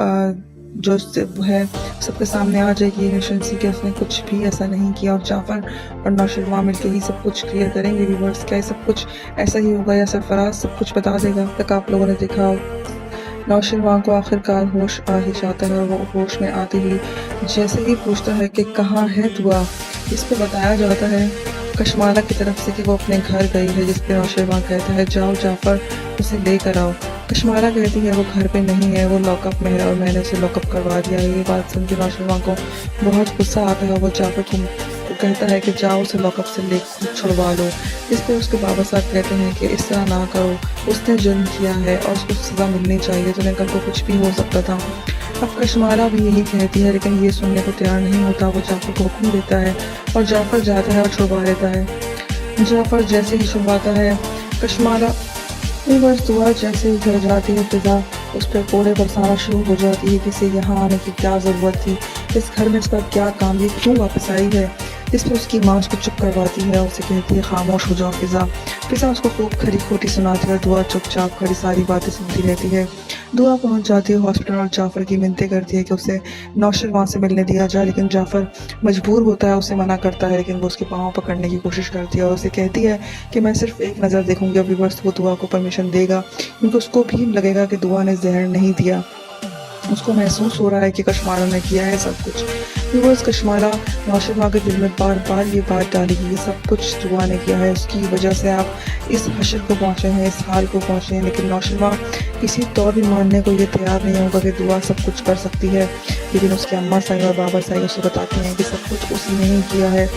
जो है सबके सामने आ जाएगी इनोसेंसी के उसने कुछ भी ऐसा नहीं किया और जाफर और नौशरवा मिलकर ही सब कुछ क्लियर करेंगे। व्यूअर्स, क्या सब कुछ ऐसा ही होगा या सरफराज सब कुछ बता देगा? तक आप लोगों ने देखा नौशरवा को आखिरकार होश आ ही जाता है और वो होश में आते ही जैसे ही पूछता है कि कहाँ है दुआ, इस पर बताया जाता है कशमाला की तरफ से कि वो अपने घर गई है, जिस पे नौशरवा कहता है जाओ जाफर उसे लेकर आओ। कशमाला कहती है वो घर पे नहीं है, वो लॉकअप में है और मैंने उसे लॉकअप करवा दिया है। ये बात सुन के नौशरवा को बहुत गुस्सा आता है। वो जाफर को कहता है कि जाओ उसे लॉकअप से ले छुड़वा लो। इस पर उसके बाबा साहब कहते हैं कि इस तरह ना करो, उसने जुर्म किया है और उसको सज़ा मिलनी चाहिए, तो कल को कुछ भी हो सकता था। अब कशमाला भी यही कहती है लेकिन ये सुनने को तैयार नहीं होता। वो जाफर को हुक्म देता है और जाफर जाता है और छुड़वा लेता है। जाफर जैसे ही छुड़वाता है कशमाला बस दुआ जैसे ही घर जाती है फिजा उस पर कोड़े बरसाना शुरू हो जाती है कि इसे यहाँ आने की क्या ज़रूरत थी, इस घर में इसका क्या काम, ये क्यों वापस आई है। इस पर उसकी माँ उसको चुप करवाती है, उसे कहती है खामोश हो जाओ फिजा। फिजा उसको खूब खरी खोटी सुनाती है। दुआ चुपचाप खड़ी सारी बातें सुनती रहती है। दुआ पहुंच जाती है हॉस्पिटल और जाफर की मिन्नतें करती है कि उसे नौशरवा से मिलने दिया जाए, लेकिन जाफर मजबूर होता है, उसे मना करता है, लेकिन वो उसके पाँव पकड़ने की कोशिश करती है और उसे कहती है कि मैं सिर्फ एक नज़र देखूंगी। अभी बस वो दुआ को परमिशन देगा क्योंकि उसको भी लगेगा कि दुआ ने जहर नहीं दिया। उसको महसूस हो रहा है कि कशमाला ने किया है सब कुछ। व्यूअर्स, कशमाला नौशरवा के दिल में बार बार ये बात डाली कि ये सब कुछ दुआ ने किया है, उसकी वजह से आप इस हशर को पहुँचे हैं, इस हाल को पहुँचे हैं। लेकिन नौशरवा किसी तौर भी मानने को ये तैयार नहीं होगा कि दुआ सब कुछ कर सकती है। लेकिन उसके अम्मा साई और बाबा साई उसे बताते हैं कि सब कुछ उसी ने ही किया है।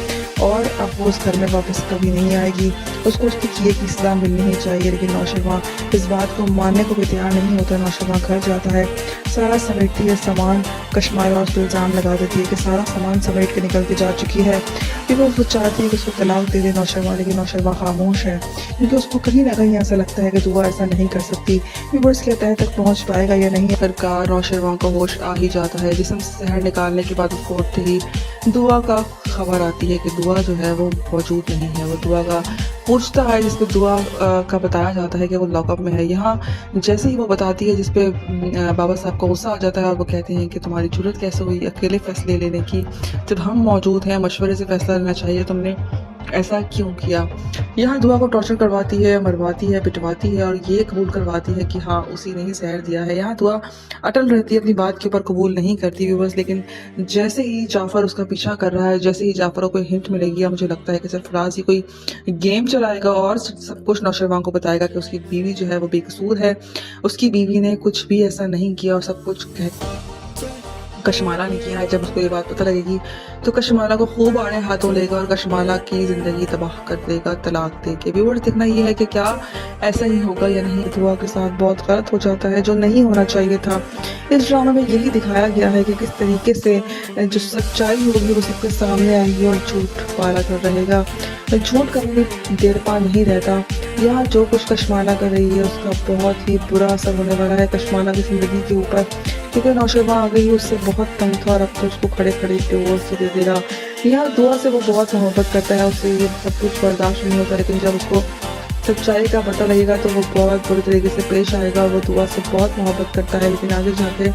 और अब वो उस घर में वापस कभी नहीं आएगी। उसको उसके किए की सज़ा मिलनी ही चाहिए, लेकिन नौशरमा इस बात को मानने को भी तैयार नहीं होता। नौशरमा घर जाता है, सारा समेटती है सामान। कशमाला उस पर इल्ज़ाम लगा देती है कि सारा सामान समेट के निकल के जा चुकी है। फिर वो चाहती है कि उसको तलाक दे दे नौशरमा, लेकिन नौशरमा खामोश है क्योंकि उसको कहीं ना कहीं ऐसा लगता है कि दुआ ऐसा नहीं कर सकती। फिर इसके तह तक पहुंच पाएगा या नहीं। आखिरकार नौशरमा को होश आ ही जाता है। जिस्म से जहर निकालने के बाद उसको उठते ही दुआ का खबर आती है कि दुआ जो है वो मौजूद नहीं है। वो दुआ का पूछता है, जिसपे दुआ का बताया जाता है कि वो लॉकअप में है। यहाँ जैसे ही वो बताती है, जिसपे बाबा साहब को गुस्सा आ जाता है और वो कहते हैं कि तुम्हारी जरूरत कैसे हुई अकेले फैसले लेने की, जब हम मौजूद हैं मशवरे से फैसला लेना चाहिए, तुमने ऐसा क्यों किया। यहाँ दुआ को टॉर्चर करवाती है, मरवाती है, पिटवाती है और ये कबूल करवाती है कि हाँ उसी ने ही जहर दिया है। यहाँ दुआ अटल रहती है, अपनी बात के ऊपर कबूल नहीं करती व्यूअर्स। लेकिन जैसे ही जाफर उसका पीछा कर रहा है, जैसे ही जाफर को कोई हिंट मिलेगी, मुझे लगता है कि सरफराज ही कोई गेम चलाएगा और सब कुछ नौशरवान को बताएगा कि उसकी बीवी जो है वो बेकसूर है, उसकी बीवी ने कुछ भी ऐसा नहीं किया और सब कुछ कशमाला ने किया है। जब उसको ये बात पता लगेगी तो कशमाला को खूब आड़े हाथों लेगा और कशमाला की जिंदगी तबाह कर देगा तलाक दे के। व्यूअर्स देखना ये है कि क्या ऐसा ही होगा या नहीं। दुआ के साथ बहुत गलत हो जाता है, जो नहीं होना चाहिए था। इस ड्रामा में यही दिखाया गया है कि किस तरीके से जो सच्चाई होगी वो सबके सामने आएगी और झूठ पाला कर रहेगा। झूठ कभी देर पा नहीं रहता। यहाँ जो कुछ कशमाला कर रही है उसका बहुत ही बुरा असर होने वाला है कशमाला की जिंदगी के ऊपर, क्योंकि नौशरवा आ गई उससे बहुत तंग था और अब तो उसको खड़े खड़े डिवोर्स दे देगा। यहाँ दुआ से वो बहुत मोहब्बत करता है, उससे ये सब कुछ बर्दाश्त नहीं होता, लेकिन जब उसको सच्चाई का पता लगेगा तो वो बहुत बुरी तरीके से पेश आएगा। वो दुआ से बहुत मोहब्बत करता है, लेकिन आगे जाके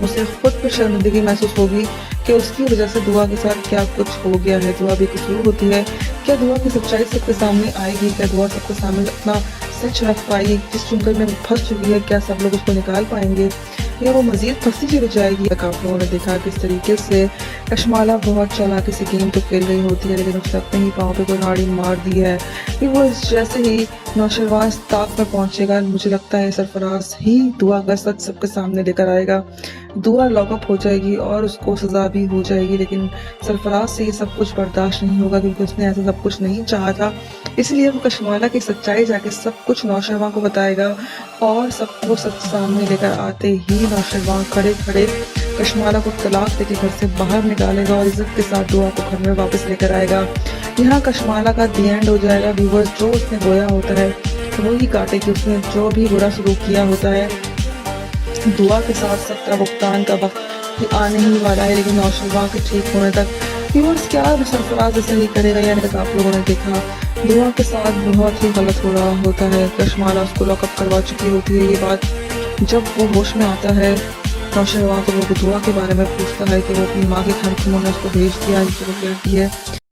उसे खुद पर शर्मिंदगी महसूस होगी कि उसकी वजह से दुआ के साथ क्या कुछ हो गया है। दुआ बेकसूर होती है। क्या दुआ की सच्चाई सबके सामने आएगी? क्या दुआ सबके सामने अपना सच रख पाएगी? जिस चुंगल में फंस चुकी है, क्या सब लोग उसको निकाल पाएंगे या वो मजीद फंसी चली जाएगी? आप लोगों ने देखा किस तरीके से कशमाला बहुत चालाकी से गेम तो खेल रही होती है, लेकिन उसने अपने ही पाँव पे कोई नाड़ी मार दी है। फिर वो जैसे ही नौशरवान ताक में पहुंचेगा, मुझे लगता है सरफराज ही दुआ का सच सबके सामने लेकर आएगा। दुआ लॉकअप हो जाएगी और उसको सजा भी हो जाएगी, लेकिन सरफराज से ये सब कुछ बर्दाश्त नहीं होगा क्योंकि उसने ऐसा सब कुछ नहीं चाहा था। इसलिए वो कशमाला की सच्चाई जाके सब कुछ नौशरवान को बताएगा और सबको सच सामने लेकर आते ही नौशरवान खड़े खड़े कशमाला को तलाक देके घर से बाहर निकालेगा और इज्जत के साथ दुआ को घर में वापस लेकर आएगा। यहाँ कशमाला का दी एंड हो जाएगा व्यूअर्स। जो उसने बोया होता है वो ही काटेगी। उसने जो भी बुरा सलूक किया होता है, दुआ के साथ सबका भुगतान का वक्त आने ही वाला है, लेकिन नौशरवान के ठीक होने तक व्यूअर्स क्या सरफराज ऐसा ही करेगा या नहीं, आप लोगों ने देखा दुआ के साथ बहुत ही गलत हो रहा होता है। कशमाला उसको लॉकअप करवा चुकी होती है। ये बात जब वो होश में आता है नौशरवान तो वो दुआ के बारे में पूछता है कि वो अपनी माँ के घर क्यों उसको भेज दिया, जो कहती है